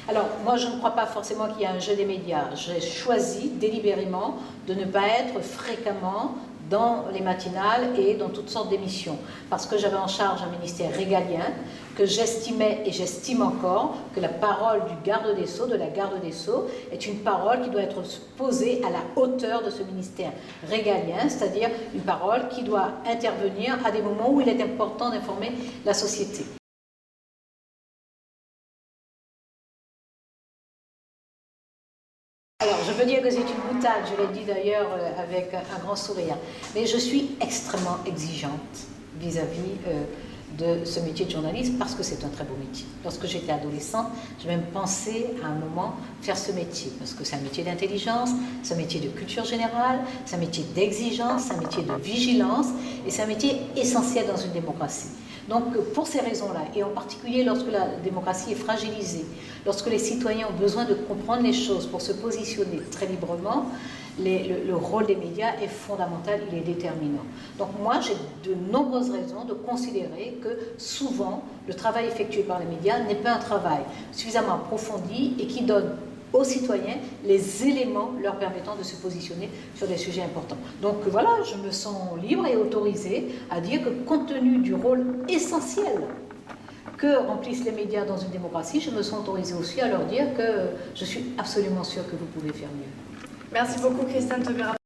Alors, moi, je ne crois pas forcément qu'il y a un jeu des médias. J'ai choisi délibérément de ne pas être fréquemment dans les matinales et dans toutes sortes d'émissions, parce que j'avais en charge un ministère régalien, que j'estimais et j'estime encore que la parole du garde des Sceaux, de la garde des Sceaux, est une parole qui doit être posée à la hauteur de ce ministère régalien, c'est-à-dire une parole qui doit intervenir à des moments où il est important d'informer la société. Alors, je veux dire que c'est une boutade, je l'ai dit d'ailleurs avec un grand sourire, mais je suis extrêmement exigeante vis-à-vis de ce métier de journaliste parce que c'est un très beau métier. Lorsque j'étais adolescente, j'ai même pensé à un moment faire ce métier parce que c'est un métier d'intelligence, c'est un métier de culture générale, c'est un métier d'exigence, c'est un métier de vigilance et c'est un métier essentiel dans une démocratie. Donc pour ces raisons-là, et en particulier lorsque la démocratie est fragilisée, lorsque les citoyens ont besoin de comprendre les choses pour se positionner très librement, le rôle des médias est fondamental, il est déterminant. Donc moi j'ai de nombreuses raisons de considérer que souvent le travail effectué par les médias n'est pas un travail suffisamment approfondi et qui donne aux citoyens les éléments leur permettant de se positionner sur des sujets importants. Donc voilà, je me sens libre et autorisée à dire que compte tenu du rôle essentiel que remplissent les médias dans une démocratie, je me sens autorisée aussi à leur dire que je suis absolument sûre que vous pouvez faire mieux. Merci beaucoup Christiane Taubira.